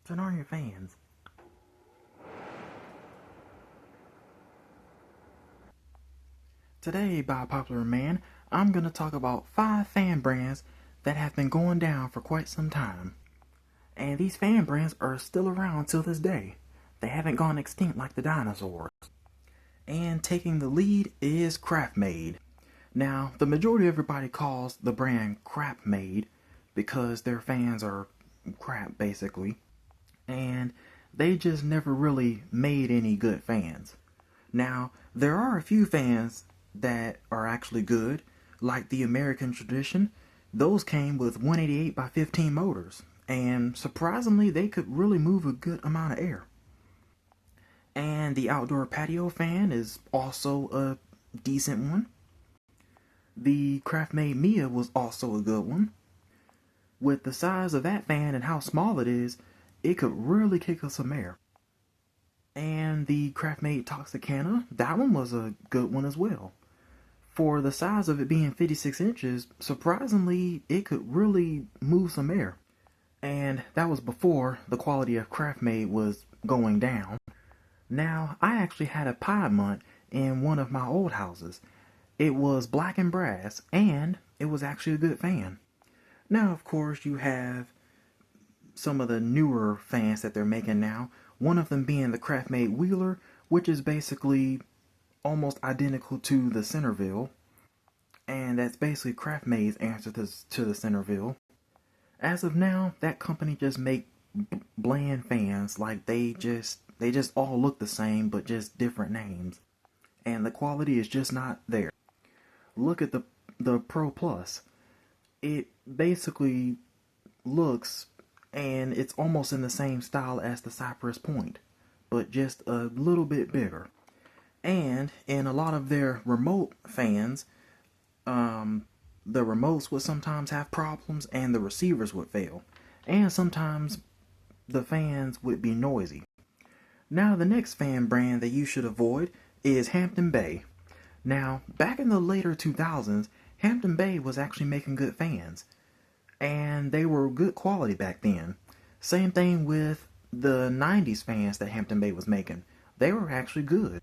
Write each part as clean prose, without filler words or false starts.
Turn on your fans. Today, by popular demand, I'm going to talk about 5 fan brands that have been going down for quite some time. And these fan brands are still around till this day. They haven't gone extinct like the dinosaurs. And taking the lead is Craftsman. Now, the majority of everybody calls the brand Craftsman because their fans are crap, basically. And they just never really made any good fans. Now, there are a few fans that are actually good, like the American Tradition. Those came with 188 by 15 motors, and surprisingly, they could really move a good amount of air. And the outdoor patio fan is also a decent one. The Craftsman Mia was also a good one. With the size of that fan and how small it is, it could really kick us some air. And the Craftsman Toxicana, that one was a good one as well. For the size of it being 56 inches, surprisingly, it could really move some air. And that was before the quality of Craftsman was going down. Now, I actually had a Piedmont in one of my old houses. It was black and brass, and it was actually a good fan. Now, of course, you have some of the newer fans that they're making now. One of them being the Craftsman Wheeler, which is basically almost identical to the Centerville. And that's basically Craftsman's answer to the Centerville. As of now, that company just make bland fans. Like they just all look the same, but just different names. And the quality is just not there. Look at the Pro Plus. It basically looks, and it's almost in the same style as the Cypress Point, but just a little bit bigger. And in a lot of their remote fans, the remotes would sometimes have problems and the receivers would fail. And sometimes the fans would be noisy. Now the next fan brand that you should avoid is Hampton Bay. Now, back in the later 2000s, Hampton Bay was actually making good fans. And they were good quality back then. Same thing with the 90s fans that Hampton Bay was making. They were actually good.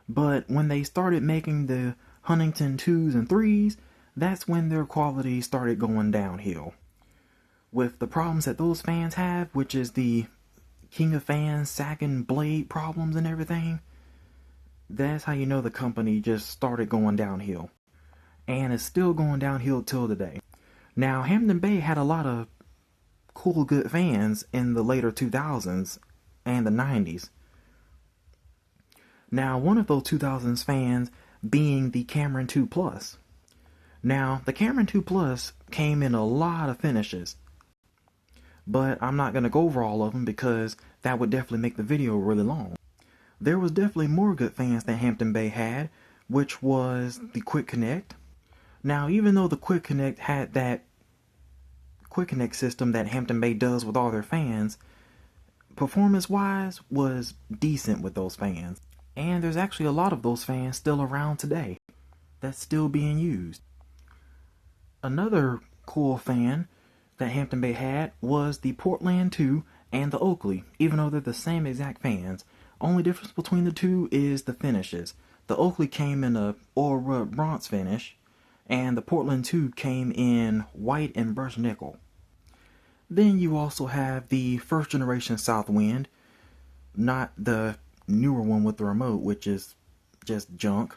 But when they started making the Huntington 2s and 3s, that's when their quality started going downhill. With the problems that those fans have, which is the King of Fans sagging blade problems and everything, that's how you know the company just started going downhill. And it's still going downhill till today. Now, Hampton Bay had a lot of cool, good fans in the later 2000s and the 90s. Now, one of those 2000s fans being the Cameron 2 Plus. Now, the Cameron 2 Plus came in a lot of finishes. But I'm not going to go over all of them because that would definitely make the video really long. There was definitely more good fans than Hampton Bay had, which was the Quick Connect. Now, even though the Quick Connect had that Quick Connect system that Hampton Bay does with all their fans, performance-wise was decent with those fans. And there's actually a lot of those fans still around today that's still being used. Another cool fan that Hampton Bay had was the Portland 2 and the Oakley, even though they're the same exact fans. Only difference between the two is the finishes. The Oakley came in a oil rub bronze finish, and the Portland 2 came in white and brushed nickel. Then you also have the first generation Southwind, not the newer one with the remote, which is just junk.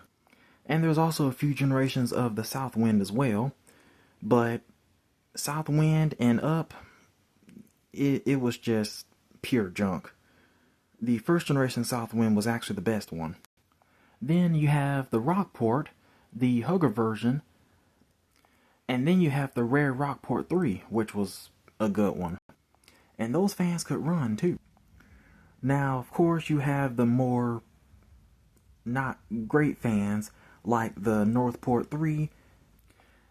And there's also a few generations of the Southwind as well, but Southwind and up, it was just pure junk. The first generation Southwind was actually the best one. Then you have the Rockport, the Hugger version, and then you have the rare Rockport 3, which was a good one. And those fans could run too. Now, of course, you have the more not great fans like the Northport 3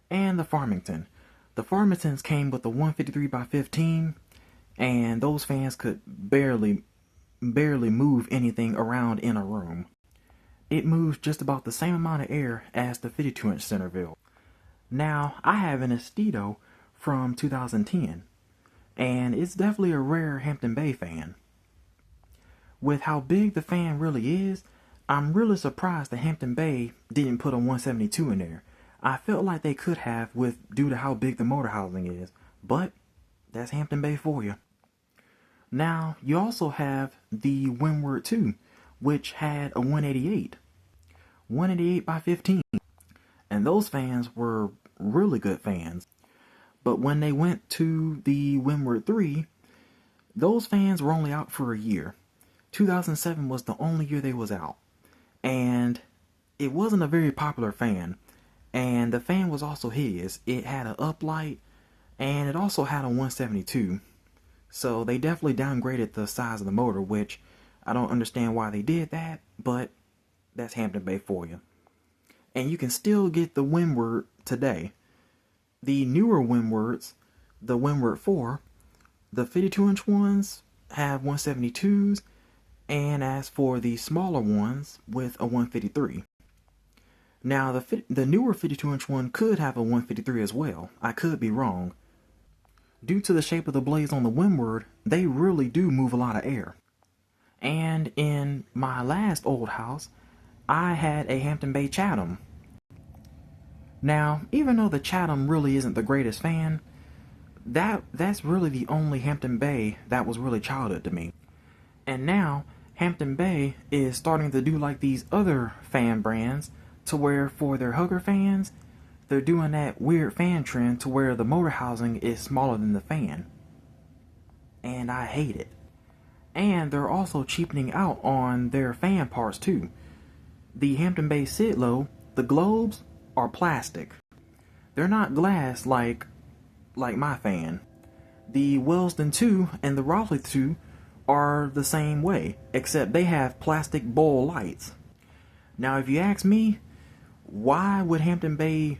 and the Farmington. The Farmingtons came with the 153 by 15, and those fans could barely move anything around in a room. It moves just about the same amount of air as the 52-inch Centerville. Now, I have an Esteto from 2010, and it's definitely a rare Hampton Bay fan. With how big the fan really is, I'm really surprised that Hampton Bay didn't put a 172 in there. I felt like they could have due to how big the motor housing is, but that's Hampton Bay for you. Now, you also have the Windward 2, which had a 188 by 15, and those fans were really good fans. But when they went to the Windward 3, those fans were only out for a year. 2007 was the only year they was out, and it wasn't a very popular fan. And the fan was also hideous. It had an uplight, and it also had a 172. So they definitely downgraded the size of the motor, which I don't understand why they did that, but that's Hampton Bay for you. And you can still get the Windward today. The newer Windwards, the Windward 4, the 52-inch ones have 172s, and as for the smaller ones with a 153. Now, the newer 52-inch one could have a 153 as well. I could be wrong. Due to the shape of the blades on the Windward, they really do move a lot of air. And in my last old house, I had a Hampton Bay Chatham. Now, even though the Chatham really isn't the greatest fan, that's really the only Hampton Bay that was really childhood to me. And now, Hampton Bay is starting to do like these other fan brands, to where for their hugger fans, they're doing that weird fan trend to where the motor housing is smaller than the fan. And I hate it. And they're also cheapening out on their fan parts too. The Hampton Bay Sidlow, the globes are plastic. They're not glass like my fan. The Wellston 2 and the Raleigh 2 are the same way, except they have plastic bowl lights. Now, if you ask me, why would Hampton Bay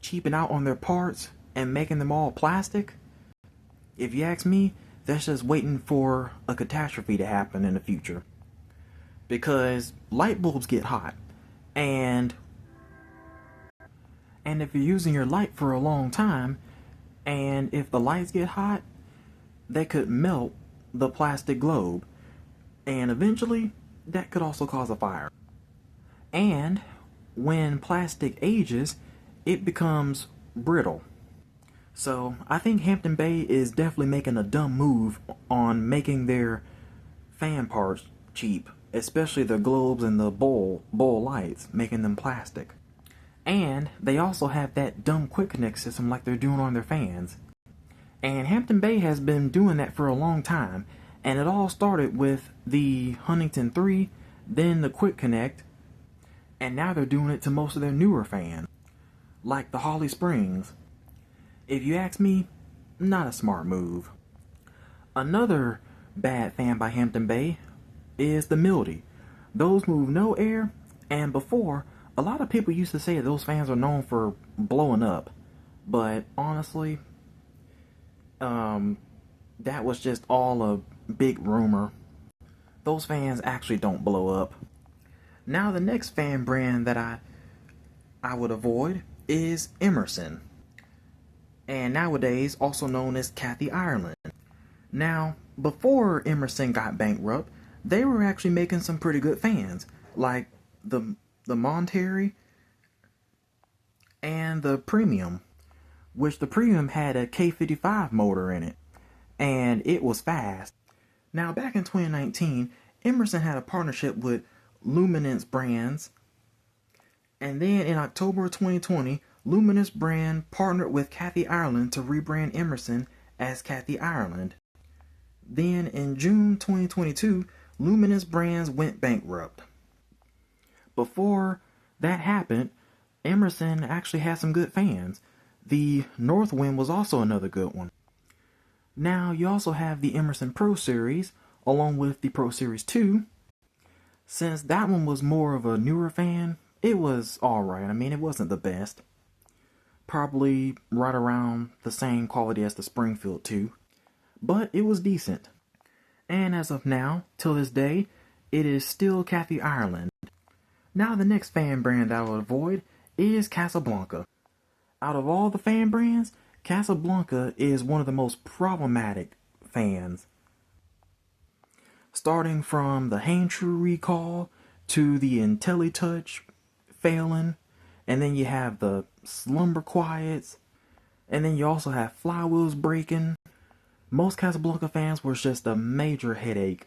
cheapen out on their parts and making them all plastic? If you ask me, that's just waiting for a catastrophe to happen in the future. Because light bulbs get hot, and if you're using your light for a long time, and if the lights get hot, they could melt the plastic globe, and eventually that could also cause a fire. And when plastic ages, it becomes brittle. So I think Hampton Bay is definitely making a dumb move on making their fan parts cheap, especially the globes and the bowl lights, making them plastic. And they also have that dumb quick connect system like they're doing on their fans. And Hampton Bay has been doing that for a long time, and it all started with the Huntington 3, then the quick connect, and now they're doing it to most of their newer fans, like the Holly Springs. If you ask me, not a smart move. Another bad fan by Hampton Bay is the Mildy. Those move no air, and before, a lot of people used to say that those fans are known for blowing up, but honestly, that was just all a big rumor. Those fans actually don't blow up. Now the next fan brand that I would avoid is Emerson, and nowadays also known as Cathy Ireland. Now, before Emerson got bankrupt, they were actually making some pretty good fans, like the Monterey and the Premium, which the Premium had a K55 motor in it, and it was fast. Now, back in 2019, Emerson had a partnership with Luminance Brands, and then in October of 2020, Luminance Brand partnered with Cathy Ireland to rebrand Emerson as Cathy Ireland. Then in June 2022, Luminance Brands went bankrupt. Before that happened, Emerson actually had some good fans. The Northwind was also another good one. Now you also have the Emerson Pro Series, along with the Pro Series 2. Since that one was more of a newer fan, it was alright. I mean, it wasn't the best. Probably right around the same quality as the Springfield 2. But it was decent. And as of now, till this day, it is still Cathy Ireland. Now the next fan brand I will avoid is Casablanca. Out of all the fan brands, Casablanca is one of the most problematic fans. Starting from the Haintrue recall to the IntelliTouch failing, and then you have the slumber quiets, and then you also have flywheels breaking. Most Casablanca fans were just a major headache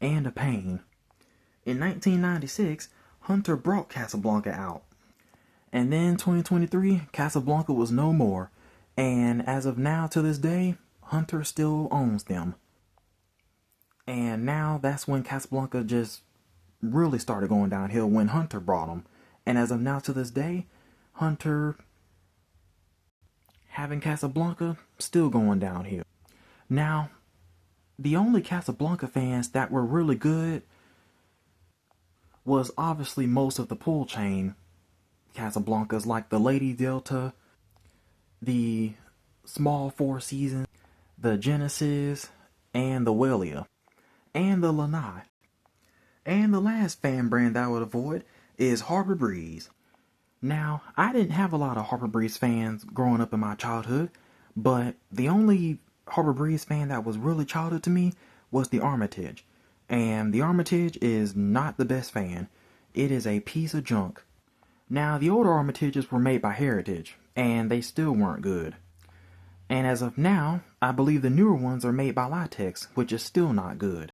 and a pain. In 1996, Hunter brought Casablanca out. And then 2023, Casablanca was no more. And as of now, to this day, Hunter still owns them. And now that's when Casablanca just really started going downhill, when Hunter brought them. And as of now, to this day, Hunter having Casablanca still going downhill. Now, the only Casablanca fans that were really good was obviously most of the pull chain Casablancas, like the Lady Delta, the Small Four Seasons, the Genesis, and the Wellia, and the Lanai. And the last fan brand that I would avoid is Harbor Breeze. Now, I didn't have a lot of Harbor Breeze fans growing up in my childhood, but the only Harbor Breeze fan that was really childhood to me was the Armitage. And the Armitage is not the best fan. It is a piece of junk. Now, the older Armitages were made by Heritage, and they still weren't good. And as of now, I believe the newer ones are made by Latex, which is still not good.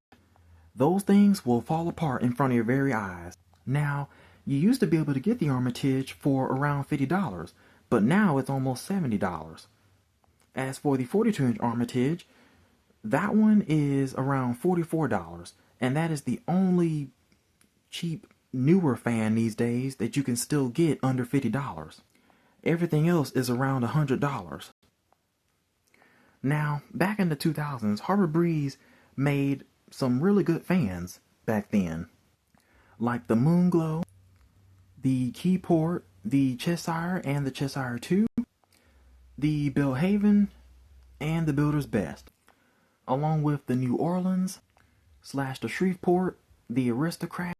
Those things will fall apart in front of your very eyes. Now, you used to be able to get the Armitage for around $50, but now it's almost $70. As for the 42-inch Armitage, that one is around $44, and that is the only cheap newer fan these days that you can still get under $50. Everything else is around $100. Now, back in the 2000s, Harbor Breeze made some really good fans back then, like the Moonglow, the Keyport, the Cheshire and the Cheshire 2, the Belhaven, and the Builder's Best, along with the New Orleans / the Shreveport, the Aristocrat,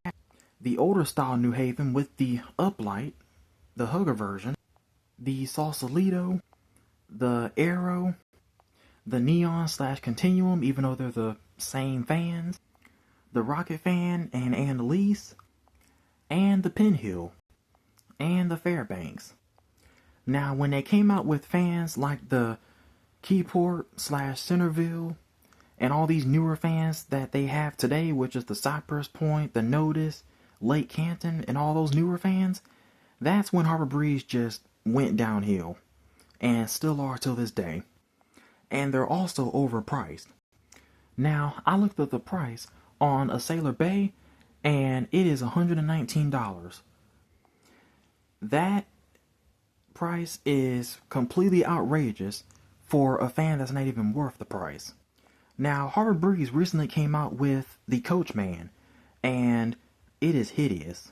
the older style New Haven with the Uplight, the Hugger version, the Sausalito, the Arrow, the Neon / Continuum, even though they're the same fans, the Rocket Fan and Annalise, and the Pinhill, and the Fairbanks. Now, when they came out with fans like the Keyport / Centerville, and all these newer fans that they have today, which is the Cypress Point, the Notice, Lake Canton, and all those newer fans, that's when Harbor Breeze just went downhill, and still are till this day. And they're also overpriced. Now, I looked up the price on a Sailor Bay, and it is $119. That price is completely outrageous for a fan that's not even worth the price. Now, Harbor Breeze recently came out with the Coachman, and it is hideous.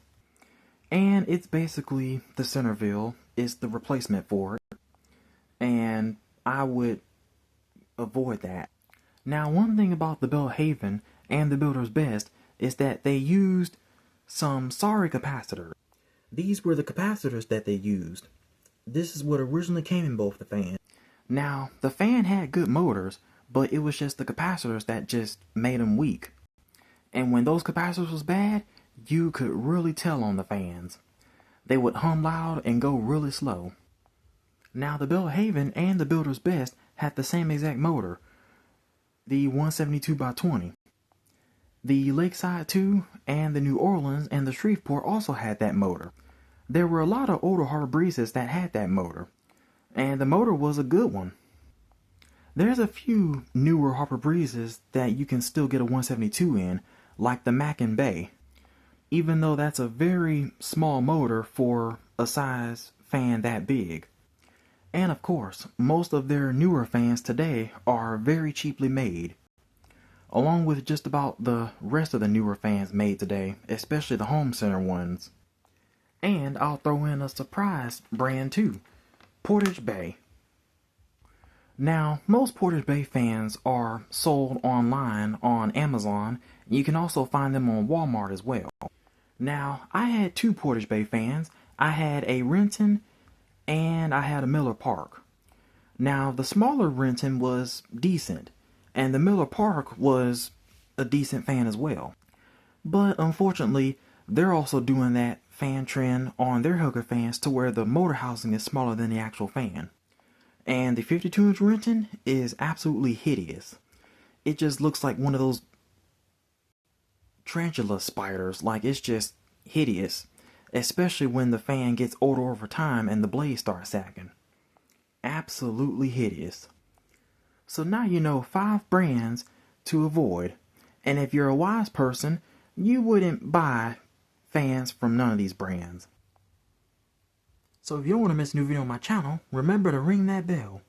And it's basically the Centerville. It's the replacement for it. And I would avoid that. Now, one thing about the Belhaven and the Builder's Best is that they used some sorry capacitors. These were the capacitors that they used. This is what originally came in both the fans. Now, the fan had good motors, but it was just the capacitors that just made them weak. And when those capacitors was bad, you could really tell on the fans. They would hum loud and go really slow. Now, the Belhaven and the Builder's Best had the same exact motor, the 172x20. The Lakeside 2 and the New Orleans and the Shreveport also had that motor. There were a lot of older Harbor Breezes that had that motor, and the motor was a good one. There's a few newer Harbor Breezes that you can still get a 172 in, like the Mac and Bay, even though that's a very small motor for a size fan that big. And of course, most of their newer fans today are very cheaply made, along with just about the rest of the newer fans made today, especially the home center ones. And I'll throw in a surprise brand too, Portage Bay. Now, most Portage Bay fans are sold online on Amazon. You can also find them on Walmart as well. Now, I had two Portage Bay fans. I had a Renton and I had a Miller Park. Now, the smaller Renton was decent, and the Miller Park was a decent fan as well. But unfortunately, they're also doing that fan trend on their hooker fans to where the motor housing is smaller than the actual fan. And the 52-inch Renton is absolutely hideous. It just looks like one of those tarantula spiders. Like, it's just hideous, especially when the fan gets older over time and the blades start sagging. Absolutely hideous. So now you know 5 brands to avoid, and if you're a wise person, you wouldn't buy fans from none of these brands. So if you don't want to miss a new video on my channel, remember to ring that bell.